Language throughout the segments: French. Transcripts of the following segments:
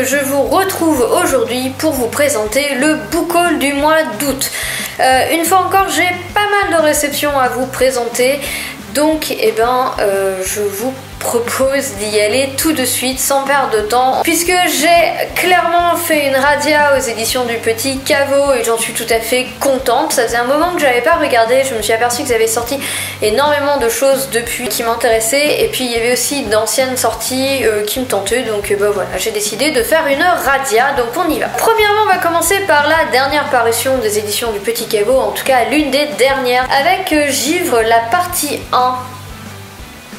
je vous retrouve aujourd'hui pour vous présenter le book haul du mois d'août. Une fois encore, j'ai pas mal de réceptions à vous présenter, donc je vous propose d'y aller tout de suite sans perdre de temps, puisque j'ai clairement fait une radia aux éditions du Petit Caveau et j'en suis tout à fait contente. Ça faisait un moment que j'avais pas regardé, je me suis aperçue qu'ils avaient sorti énormément de choses depuis qui m'intéressaient, et puis il y avait aussi d'anciennes sorties qui me tentaient, donc voilà, j'ai décidé de faire une radia, donc on y va. Premièrement, on va commencer par la dernière parution des éditions du Petit Caveau, en tout cas l'une des dernières, avec Givre, la partie 1.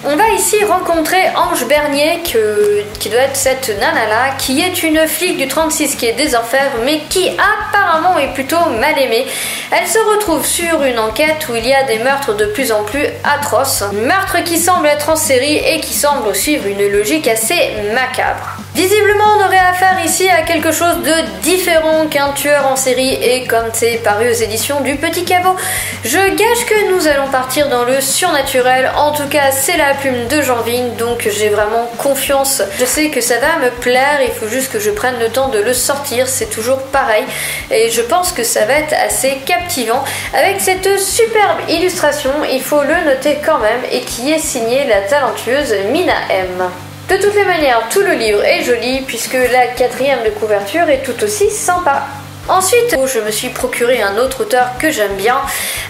On va ici rencontrer Ange Bernier, qui doit être cette nana-là, qui est une flic du 36 qui est des Orfèvres, mais qui apparemment est plutôt mal aimée. Elle se retrouve sur une enquête où il y a des meurtres de plus en plus atroces. Meurtres qui semblent être en série et qui semblent suivre une logique assez macabre. Visiblement, on aurait affaire ici à quelque chose de différent qu'un tueur en série, et comme c'est paru aux éditions du Petit Caveau, je gage que nous allons partir dans le surnaturel. En tout cas, c'est la plume de Janvine, donc j'ai vraiment confiance. Je sais que ça va me plaire, il faut juste que je prenne le temps de le sortir, c'est toujours pareil, et je pense que ça va être assez captivant, avec cette superbe illustration, il faut le noter quand même, et qui est signée la talentueuse Mina M. De toutes les manières, tout le livre est joli, puisque la 4e de couverture est tout aussi sympa. Ensuite, je me suis procuré un autre auteur que j'aime bien,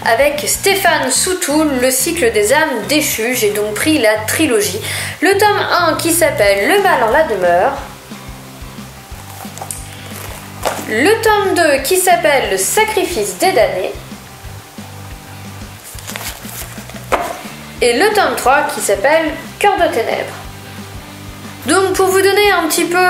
avec Stéphane Soutoul, Le cycle des âmes déchues. J'ai donc pris la trilogie. Le tome 1 qui s'appelle Le mal en la demeure. Le tome 2 qui s'appelle Le sacrifice des damnés. Et le tome 3 qui s'appelle Cœur de ténèbres. Donc pour vous donner un petit peu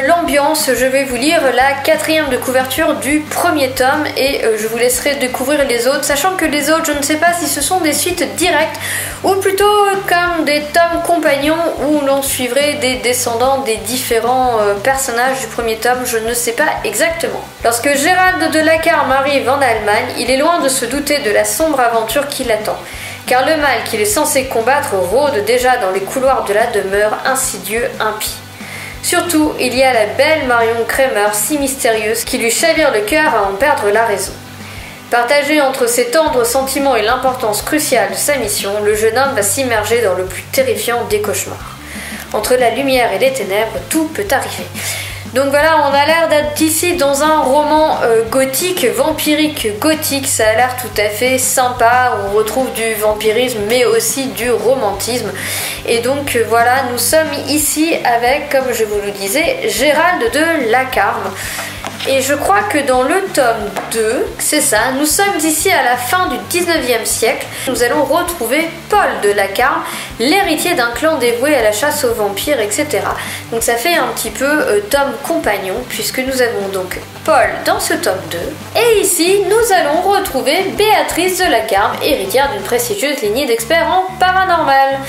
l'ambiance, je vais vous lire la 4e de couverture du premier tome, et je vous laisserai découvrir les autres, sachant que les autres, je ne sais pas si ce sont des suites directes ou plutôt comme des tomes compagnons où l'on suivrait des descendants des différents personnages du premier tome, je ne sais pas exactement. Lorsque Gérald de Lacarme arrive en Allemagne, il est loin de se douter de la sombre aventure qui l'attend. Car le mal qu'il est censé combattre rôde déjà dans les couloirs de la demeure, insidieux, impie. Surtout, il y a la belle Marion Kramer, si mystérieuse, qui lui chavire le cœur à en perdre la raison. Partagé entre ses tendres sentiments et l'importance cruciale de sa mission, le jeune homme va s'immerger dans le plus terrifiant des cauchemars. Entre la lumière et les ténèbres, tout peut arriver. Donc voilà, on a l'air d'être ici dans un roman gothique, vampirique gothique, ça a l'air tout à fait sympa, on retrouve du vampirisme mais aussi du romantisme. Et donc voilà, nous sommes ici avec, comme je vous le disais, Gérald de Lacarme. Et je crois que dans le tome 2, c'est ça, nous sommes ici à la fin du 19e siècle. Nous allons retrouver Paul de Lacarme, l'héritier d'un clan dévoué à la chasse aux vampires, etc. Donc ça fait un petit peu tome compagnon, puisque nous avons donc Paul dans ce tome 2. Et ici, nous allons retrouver Béatrice de Lacarme, héritière d'une prestigieuse lignée d'experts en paranormal.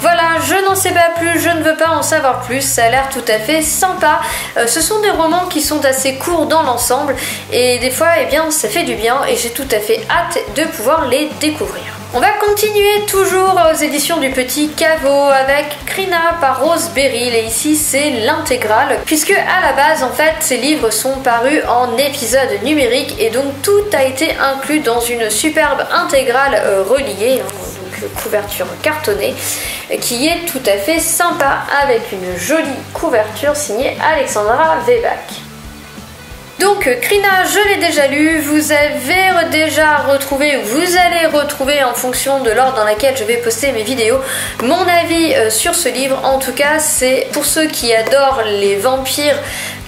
Voilà, je n'en sais pas plus, je ne veux pas en savoir plus, ça a l'air tout à fait sympa. Ce sont des romans qui sont assez courts dans l'ensemble, et des fois, eh bien, ça fait du bien, et j'ai tout à fait hâte de pouvoir les découvrir. On va continuer toujours aux éditions du Petit Caveau avec Krina par Rose Beryl, et ici c'est l'intégrale, puisque à la base en fait ces livres sont parus en épisodes numériques, et donc tout a été inclus dans une superbe intégrale reliée, couverture cartonnée, qui est tout à fait sympa, avec une jolie couverture signée Alexandra Weback. Donc Krina, je l'ai déjà lu, vous avez déjà retrouvé, ou vous allez retrouver en fonction de l'ordre dans lequel je vais poster mes vidéos, mon avis sur ce livre. En tout cas, c'est pour ceux qui adorent les vampires,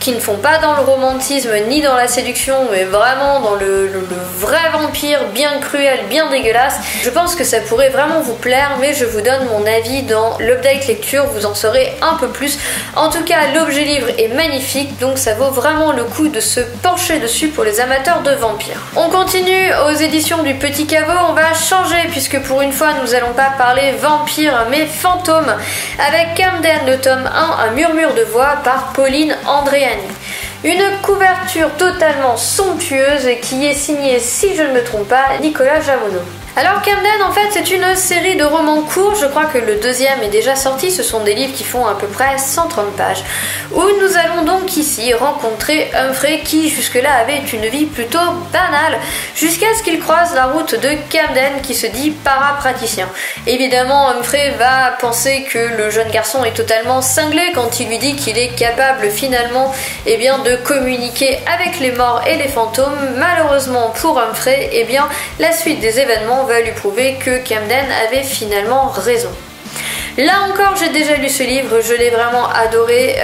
qui ne font pas dans le romantisme ni dans la séduction, mais vraiment dans le vrai vampire, bien cruel, bien dégueulasse. Je pense que ça pourrait vraiment vous plaire, mais je vous donne mon avis dans l'update lecture, vous en saurez un peu plus. En tout cas, l'objet livre est magnifique, donc ça vaut vraiment le coup de se pencher dessus pour les amateurs de vampires. On continue aux éditions du Petit Caveau, on va changer, puisque pour une fois, nous allons pas parler vampires, mais fantômes, avec Camden, le tome 1, Un murmure de voix, par Pauline Andréani. Une couverture totalement somptueuse qui est signée, si je ne me trompe pas, Nicolas Jamonneau. Alors Camden en fait c'est une série de romans courts, je crois que le deuxième est déjà sorti, ce sont des livres qui font à peu près 130 pages, où nous allons donc ici rencontrer Humphrey qui jusque-là avait une vie plutôt banale, jusqu'à ce qu'il croise la route de Camden qui se dit parapraticien. Évidemment Humphrey va penser que le jeune garçon est totalement cinglé quand il lui dit qu'il est capable finalement de communiquer avec les morts et les fantômes. Malheureusement pour Humphrey, la suite des événements va lui prouver que Camden avait finalement raison. Là encore, j'ai déjà lu ce livre, je l'ai vraiment adoré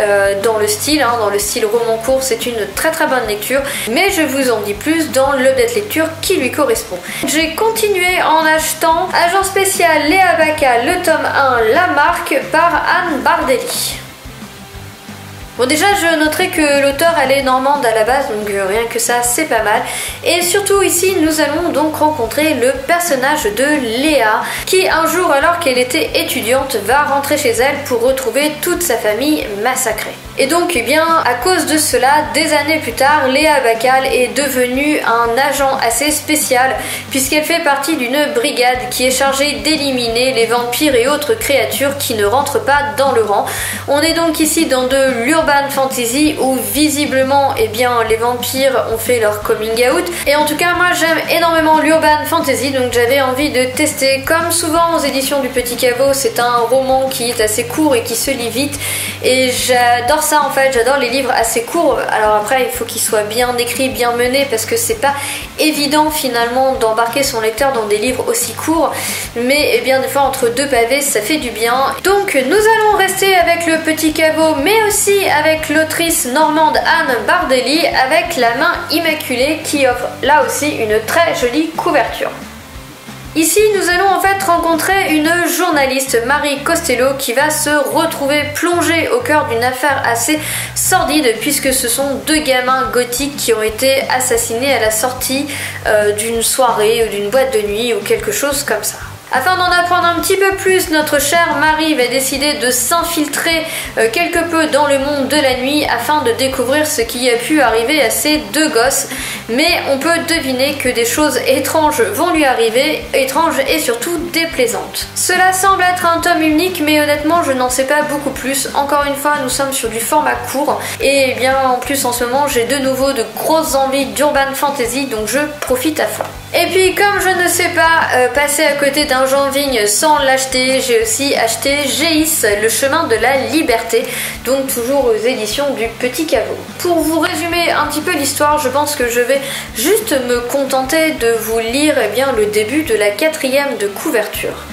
dans le style roman court, c'est une très très bonne lecture, mais je vous en dis plus dans l'objet de lecture qui lui correspond. J'ai continué en achetant Agent spécial Léa Bacal, le tome 1, La Marque, par Anne Bardelli. Bon déjà je noterai que l'auteur elle est normande à la base, donc rien que ça c'est pas mal. Et surtout ici nous allons donc rencontrer le personnage de Léa qui un jour alors qu'elle était étudiante va rentrer chez elle pour retrouver toute sa famille massacrée. Et donc à cause de cela, des années plus tard, Léa Bacal est devenue un agent assez spécial puisqu'elle fait partie d'une brigade qui est chargée d'éliminer les vampires et autres créatures qui ne rentrent pas dans le rang. On est donc ici dans de l'urban fantasy où visiblement les vampires ont fait leur coming out. Et en tout cas moi j'aime énormément l'urban fantasy, donc j'avais envie de tester. Comme souvent aux éditions du Petit Caveau, c'est un roman qui est assez court et qui se lit vite et j'adore ça en fait, j'adore les livres assez courts. Alors après il faut qu'ils soient bien écrits, bien menés parce que c'est pas évident finalement d'embarquer son lecteur dans des livres aussi courts, mais des fois entre deux pavés ça fait du bien. Donc nous allons rester avec le Petit Caveau mais aussi avec l'autrice normande Anne Bardelli avec La Main Immaculée qui offre là aussi une très jolie couverture. Ici, nous allons en fait rencontrer une journaliste, Marie Costello, qui va se retrouver plongée au cœur d'une affaire assez sordide puisque ce sont deux gamins gothiques qui ont été assassinés à la sortie d'une soirée ou d'une boîte de nuit ou quelque chose comme ça. Afin d'en apprendre un petit peu plus, notre chère Marie va décider de s'infiltrer quelque peu dans le monde de la nuit afin de découvrir ce qui a pu arriver à ces deux gosses. Mais on peut deviner que des choses étranges vont lui arriver, étranges et surtout déplaisantes. Cela semble être un tome unique, mais honnêtement je n'en sais pas beaucoup plus. Encore une fois, nous sommes sur du format court et en plus en ce moment j'ai de nouveau de grosses envies d'urban fantasy, donc je profite à fond. Et puis comme je ne sais pas passer à côté d'un Jean Vigne sans l'acheter, j'ai aussi acheté Géis, le chemin de la liberté, donc toujours aux éditions du Petit Caveau. Pour vous résumer un petit peu l'histoire, je pense que je vais juste me contenter de vous lire le début de la 4e de couverture.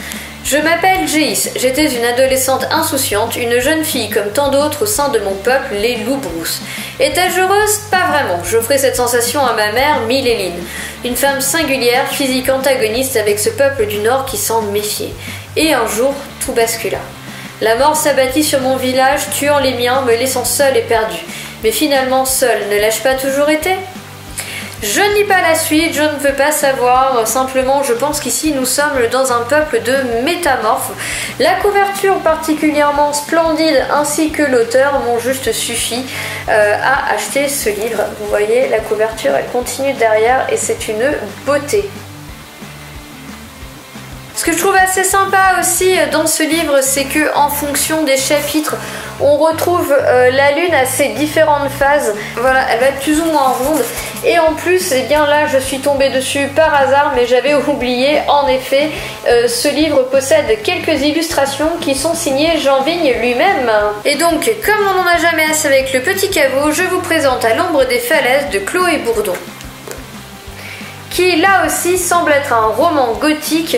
Je m'appelle Géis, j'étais une adolescente insouciante, une jeune fille comme tant d'autres au sein de mon peuple, les loups-brousses. Étais-je heureuse? Pas vraiment, j'offrais cette sensation à ma mère, Miléline. Une femme singulière, physique antagoniste avec ce peuple du Nord qui s'en méfiait. Et un jour, tout bascula. La mort s'abattit sur mon village, tuant les miens, me laissant seule et perdue. Mais finalement, seule, ne l'ai-je pas toujours été ? Je ne lis pas la suite, je ne veux pas savoir, simplement je pense qu'ici nous sommes dans un peuple de métamorphes. La couverture particulièrement splendide ainsi que l'auteur m'ont juste suffi à acheter ce livre. Vous voyez, la couverture elle continue derrière et c'est une beauté. Ce que je trouve assez sympa aussi dans ce livre, c'est que en fonction des chapitres, on retrouve la lune à ses différentes phases. Voilà, elle va être plus ou moins ronde. Et en plus, là, je suis tombée dessus par hasard, mais j'avais oublié. En effet, ce livre possède quelques illustrations qui sont signées Jean Vigne lui-même. Et donc, comme on n'en a jamais assez avec le Petit Caveau, je vous présente À l'ombre des falaises de Chloé Bourdon, qui là aussi semble être un roman gothique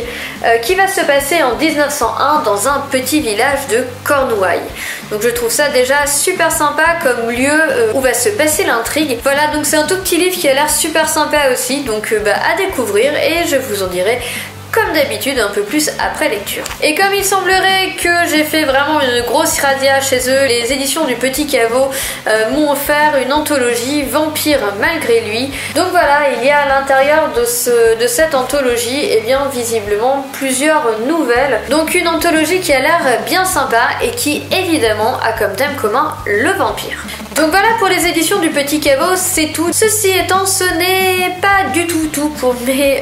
qui va se passer en 1901 dans un petit village de Cornouailles. Donc je trouve ça déjà super sympa comme lieu où va se passer l'intrigue. Voilà, donc c'est un tout petit livre qui a l'air super sympa aussi, donc à découvrir et je vous en dirai comme d'habitude un peu plus après lecture. Et comme il semblerait que j'ai fait vraiment une grosse radia chez eux, les éditions du Petit Caveau m'ont offert une anthologie Vampire malgré lui. Donc voilà, il y a à l'intérieur de cette anthologie visiblement plusieurs nouvelles. Donc une anthologie qui a l'air bien sympa et qui évidemment a comme thème commun le vampire. Donc voilà pour les éditions du Petit Caveau, c'est tout. Ceci étant, ce n'est pas du tout pour mes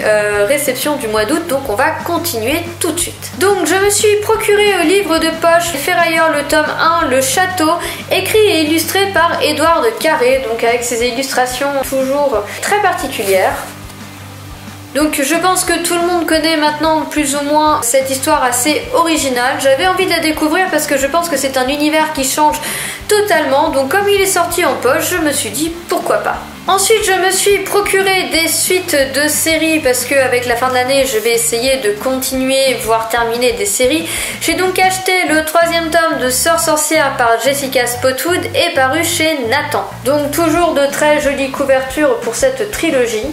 réceptions du mois d'août, donc on va continuer tout de suite. Donc je me suis procuré au livre de poche Ferrailleur le tome 1, Le Château, écrit et illustré par Édouard de Carré, donc avec ses illustrations toujours très particulières. Donc je pense que tout le monde connaît maintenant plus ou moins cette histoire assez originale. J'avais envie de la découvrir parce que je pense que c'est un univers qui change totalement. Donc comme il est sorti en poche, je me suis dit pourquoi pas. Ensuite, je me suis procuré des suites de séries parce qu'avec la fin de l'année, je vais essayer de continuer, voire terminer des séries. J'ai donc acheté le 3e tome de Sœur sorcière par Jessica Spotwood et paru chez Nathan. Donc toujours de très jolies couvertures pour cette trilogie.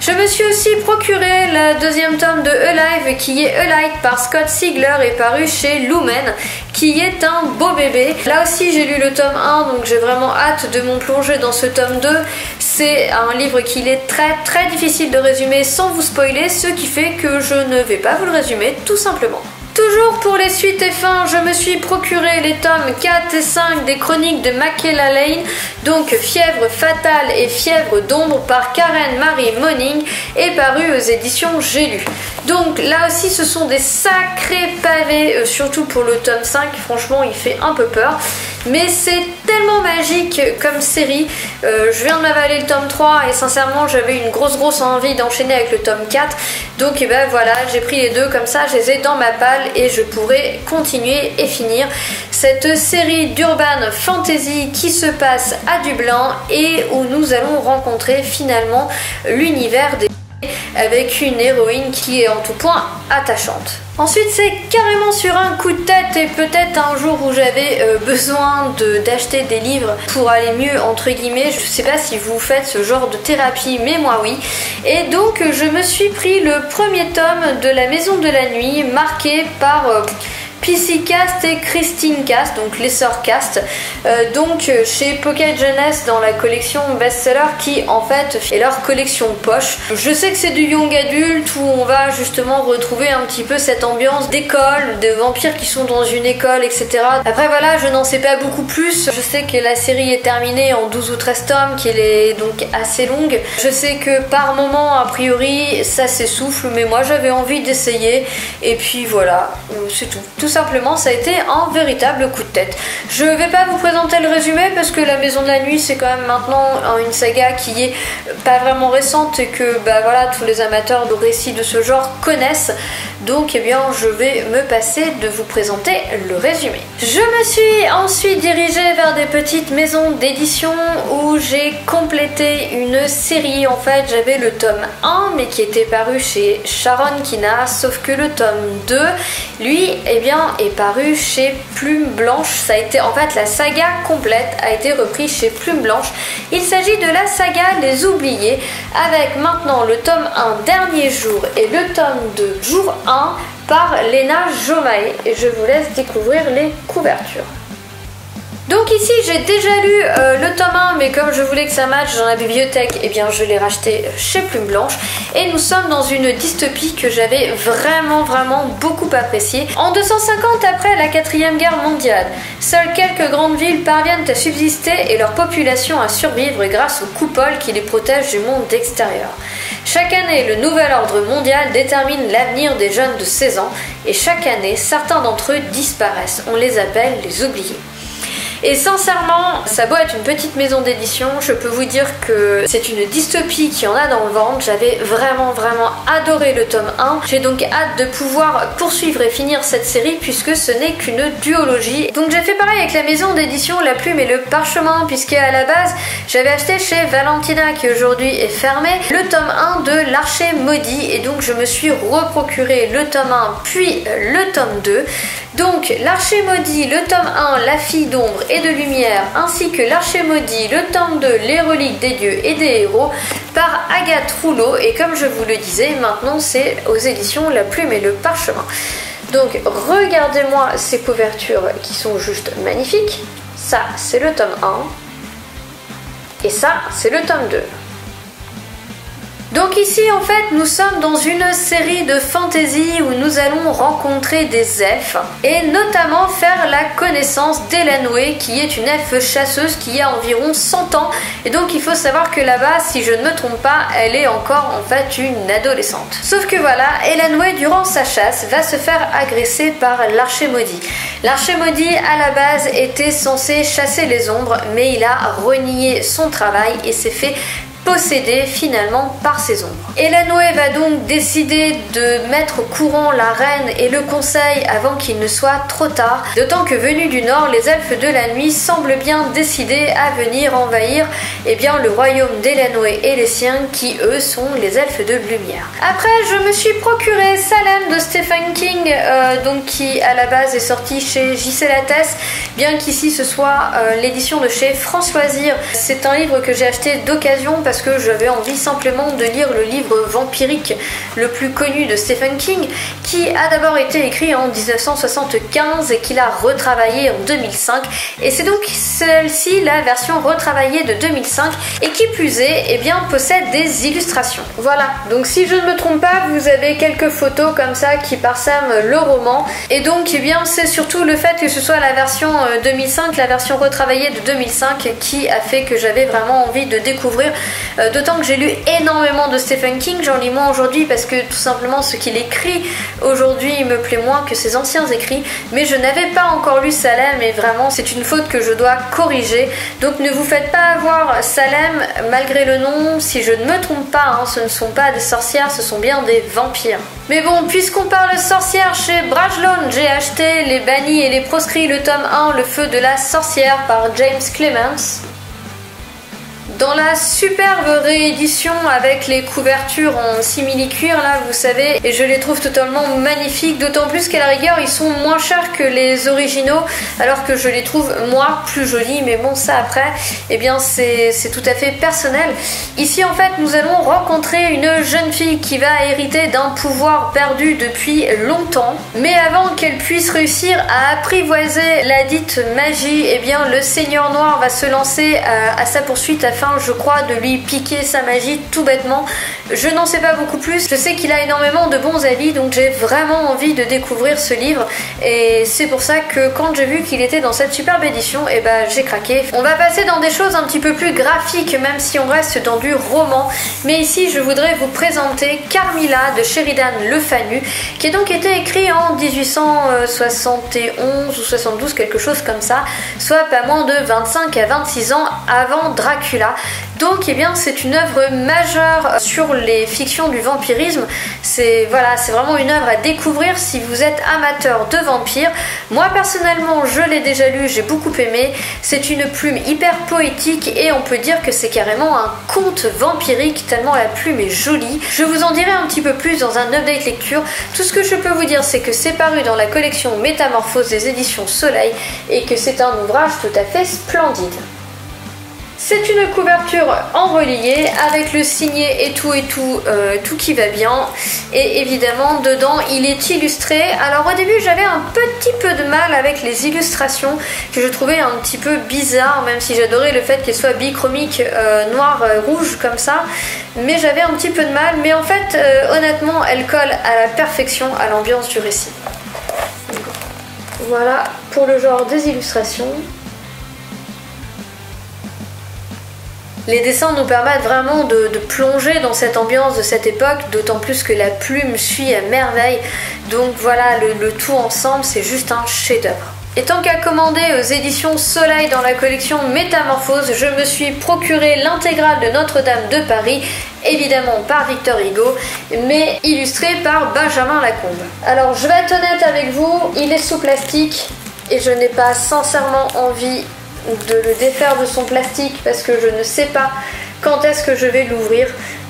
Je me suis aussi procuré le 2e tome de Alive qui est Alight par Scott Sigler et paru chez Lumen, qui est un beau bébé. Là aussi j'ai lu le tome 1, donc j'ai vraiment hâte de m'en plonger dans ce tome 2. C'est un livre qu'il est très difficile de résumer sans vous spoiler, ce qui fait que je ne vais pas vous le résumer tout simplement. Toujours pour les suites et fins, je me suis procuré les tomes 4 et 5 des chroniques de Michaela Lane, donc Fièvre fatale et Fièvre d'ombre par Karen Marie Moning et paru aux éditions J'ai lu. Donc là aussi ce sont des sacrés pavés, surtout pour le tome 5, franchement il fait un peu peur. Mais c'est tellement magique comme série, je viens de m'avaler le tome 3 et sincèrement j'avais une grosse envie d'enchaîner avec le tome 4. Donc et ben voilà, j'ai pris les deux comme ça, je les ai dans ma palle et je pourrai continuer et finir cette série d'urban fantasy qui se passe à Dublin et où nous allons rencontrer finalement l'univers des avec une héroïne qui est en tout point attachante. Ensuite c'est carrément sur un coup de tête et peut-être un jour où j'avais besoin d'acheter des livres pour aller mieux entre guillemets. Je sais pas si vous faites ce genre de thérapie mais moi oui. Et donc je me suis pris le 1er tome de La Maison de la Nuit marqué par PC Cast et Christine Cast, donc les sœurs Cast, donc chez Pocket Jeunesse dans la collection best-seller qui en fait est leur collection poche. Je sais que c'est du young adulte où on va justement retrouver un petit peu cette ambiance d'école, de vampires qui sont dans une école, etc. Après voilà, je n'en sais pas beaucoup plus. Je sais que la série est terminée en 12 ou 13 tomes, qu'elle est donc assez longue. Je sais que par moment, a priori, ça s'essouffle, mais moi j'avais envie d'essayer et puis voilà, c'est tout. Tout simplement, ça a été un véritable coup de tête. Je vais pas vous présenter le résumé parce que La Maison de la Nuit c'est quand même maintenant une saga qui est pas vraiment récente et que bah voilà, tous les amateurs de récits de ce genre connaissent. Donc eh bien je vais me passer de vous présenter le résumé. Je me suis ensuite dirigée vers des petites maisons d'édition où j'ai complété une série. En fait j'avais le tome 1 mais qui était paru chez Sharon Kina, sauf que le tome 2 lui eh bien est paru chez Plume Blanche. Ça a été en fait la saga complète a été reprise chez Plume Blanche. Il s'agit de la saga Les Oubliés avec maintenant le tome 1 Dernier Jour et le tome 2 Jour 1 par Léna Jomaé et je vous laisse découvrir les couvertures. Donc ici j'ai déjà lu le tome 1 mais comme je voulais que ça matche dans la bibliothèque, eh bien je l'ai racheté chez Plume Blanche et nous sommes dans une dystopie que j'avais vraiment beaucoup appréciée. En 250 après la 4e guerre mondiale, seules quelques grandes villes parviennent à subsister et leur population à survivre grâce aux coupoles qui les protègent du monde extérieur. Chaque année, le nouvel ordre mondial détermine l'avenir des jeunes de 16 ans et chaque année, certains d'entre eux disparaissent. On les appelle les oubliés. Et sincèrement, ça doit être une petite maison d'édition, je peux vous dire que c'est une dystopie qui en a dans le ventre. J'avais vraiment adoré le tome 1. J'ai donc hâte de pouvoir poursuivre et finir cette série puisque ce n'est qu'une duologie. Donc j'ai fait pareil avec la maison d'édition La Plume et le Parchemin puisque à la base j'avais acheté chez Valentina qui aujourd'hui est fermée le tome 1 de L'Archer Maudit et donc je me suis reprocuré le tome 1 puis le tome 2. Donc L'Archer Maudit, le tome 1 La Fille d'ombre et de lumière ainsi que L'Archer Maudit, le tome 2 Les reliques des dieux et des héros par Agathe Rouleau et comme je vous le disais maintenant c'est aux éditions La Plume et le Parchemin. Donc regardez-moi ces couvertures qui sont juste magnifiques. Ça c'est le tome 1 et ça c'est le tome 2. Donc ici en fait nous sommes dans une série de fantasy où nous allons rencontrer des elfes et notamment faire la connaissance d'Elenwë qui est une elfe chasseuse qui a environ 100 ans et donc il faut savoir que là-bas, si je ne me trompe pas, elle est encore en fait une adolescente. Sauf que voilà, Elenwë durant sa chasse va se faire agresser par l'archer maudit. L'archer maudit à la base était censé chasser les ombres mais il a renié son travail et s'est fait possédée finalement par ses ombres. Elenwë va donc décider de mettre au courant la reine et le conseil avant qu'il ne soit trop tard, d'autant que venus du nord, les elfes de la nuit semblent bien décidés à venir envahir le royaume d'Elenwë et les siens qui eux sont les elfes de lumière. Après je me suis procuré Salem de Stephen King, donc qui à la base est sorti chez J.C. Lattès, bien qu'ici ce soit l'édition de chez Françoisir. C'est un livre que j'ai acheté d'occasion parce que j'avais envie simplement de lire le livre vampirique le plus connu de Stephen King qui a d'abord été écrit en 1975 et qu'il a retravaillé en 2005 et c'est donc celle-ci la version retravaillée de 2005 et qui plus est, possède des illustrations. Voilà, donc si je ne me trompe pas, vous avez quelques photos comme ça qui parsèment le roman et donc c'est surtout le fait que ce soit la version 2005, la version retravaillée de 2005 qui a fait que j'avais vraiment envie de découvrir. D'autant que j'ai lu énormément de Stephen King, j'en lis moins aujourd'hui parce que tout simplement ce qu'il écrit aujourd'hui me plaît moins que ses anciens écrits, mais je n'avais pas encore lu Salem et vraiment c'est une faute que je dois corriger, donc ne vous faites pas avoir. Salem, malgré le nom, si je ne me trompe pas, ce ne sont pas des sorcières, ce sont bien des vampires. Mais bon, puisqu'on parle sorcière, chez Brajlon, j'ai acheté Les Bannis et les Proscrits, le tome 1, Le Feu de la Sorcière par James Clements. Dans la superbe réédition avec les couvertures en simili-cuir là vous savez, et je les trouve totalement magnifiques, d'autant plus qu'à la rigueur ils sont moins chers que les originaux alors que je les trouve moi plus jolis, mais bon ça après c'est tout à fait personnel. Ici en fait nous allons rencontrer une jeune fille qui va hériter d'un pouvoir perdu depuis longtemps, mais avant qu'elle puisse réussir à apprivoiser la dite magie, le Seigneur Noir va se lancer à sa poursuite afin, je crois, de lui piquer sa magie tout bêtement. Je n'en sais pas beaucoup plus, je sais qu'il a énormément de bons avis, donc j'ai vraiment envie de découvrir ce livre et c'est pour ça que quand j'ai vu qu'il était dans cette superbe édition, j'ai craqué. On va passer dans des choses un petit peu plus graphiques même si on reste dans du roman, mais ici je voudrais vous présenter Carmilla de Sheridan Le Fanu qui a donc été écrit en 1871 ou 72, quelque chose comme ça, soit pas moins de 25 à 26 ans avant Dracula. Donc c'est une œuvre majeure sur les fictions du vampirisme. C'est vraiment une œuvre à découvrir si vous êtes amateur de vampires. Moi personnellement je l'ai déjà lu, j'ai beaucoup aimé. C'est une plume hyper poétique et on peut dire que c'est carrément un conte vampirique tellement la plume est jolie. Je vous en dirai un petit peu plus dans un update lecture. Tout ce que je peux vous dire c'est que c'est paru dans la collection Métamorphose des éditions Soleil et que c'est un ouvrage tout à fait splendide. C'est une couverture en relié avec le signet et tout qui va bien, et évidemment dedans il est illustré. Alors au début j'avais un petit peu de mal avec les illustrations que je trouvais un petit peu bizarres, même si j'adorais le fait qu'elles soient bichromiques, noir, rouge comme ça, mais j'avais un petit peu de mal, mais en fait honnêtement elles collent à la perfection à l'ambiance du récit. Voilà pour le genre des illustrations. Les dessins nous permettent vraiment de plonger dans cette ambiance de cette époque, d'autant plus que la plume suit à merveille. Donc voilà, le tout ensemble, c'est juste un chef-d'œuvre. Et tant qu'à commander aux éditions Soleil dans la collection Métamorphose, je me suis procuré l'intégrale de Notre-Dame de Paris, évidemment par Victor Hugo, mais illustré par Benjamin Lacombe. Alors je vais être honnête avec vous, il est sous plastique et je n'ai pas sincèrement envie de le défaire de son plastique parce que je ne sais pas quand est-ce que je vais l'ouvrir,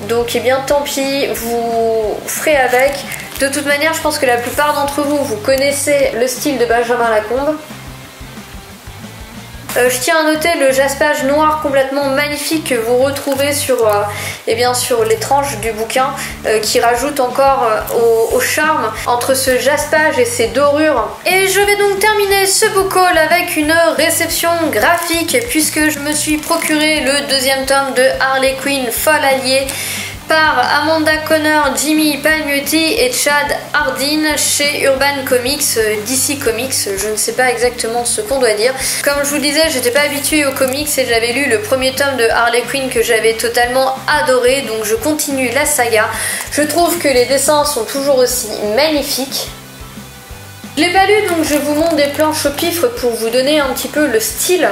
donc tant pis, vous ferez avec. De toute manière je pense que la plupart d'entre vous connaissez le style de Benjamin Lacombe. Je tiens à noter le jaspage noir complètement magnifique que vous retrouvez sur les tranches du bouquin, qui rajoute encore au charme entre ce jaspage et ces dorures. Et je vais donc terminer ce book haul avec une réception graphique puisque je me suis procuré le deuxième tome de Harley Quinn Folle Alliée. par Amanda Conner, Jimmy Palmiotti et Chad Hardin chez Urban Comics, DC Comics, je ne sais pas exactement ce qu'on doit dire. Comme je vous le disais, j'étais pas habituée aux comics et j'avais lu le premier tome de Harley Quinn que j'avais totalement adoré, donc je continue la saga. Je trouve que les dessins sont toujours aussi magnifiques. Je l'ai pas lu, donc je vous montre des planches au pif pour vous donner un petit peu le style.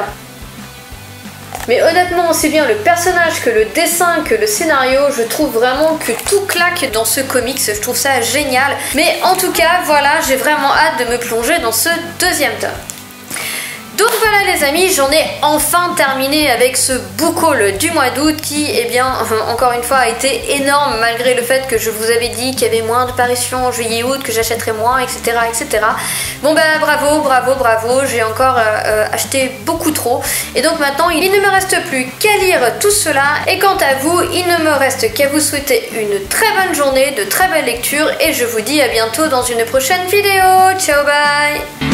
Mais honnêtement, aussi bien le personnage que le dessin que le scénario, je trouve vraiment que tout claque dans ce comics, je trouve ça génial. Mais en tout cas, voilà, j'ai vraiment hâte de me plonger dans ce deuxième tome. Donc voilà les amis, j'en ai enfin terminé avec ce book haul du mois d'août qui, eh bien, encore une fois a été énorme malgré le fait que je vous avais dit qu'il y avait moins de parutions en juillet-août, que j'achèterais moins, etc., etc. Bon bah bravo, bravo, bravo, j'ai encore acheté beaucoup trop. Et donc maintenant, il ne me reste plus qu'à lire tout cela. Et quant à vous, il ne me reste qu'à vous souhaiter une très bonne journée, de très belles lectures. Et je vous dis à bientôt dans une prochaine vidéo. Ciao, bye!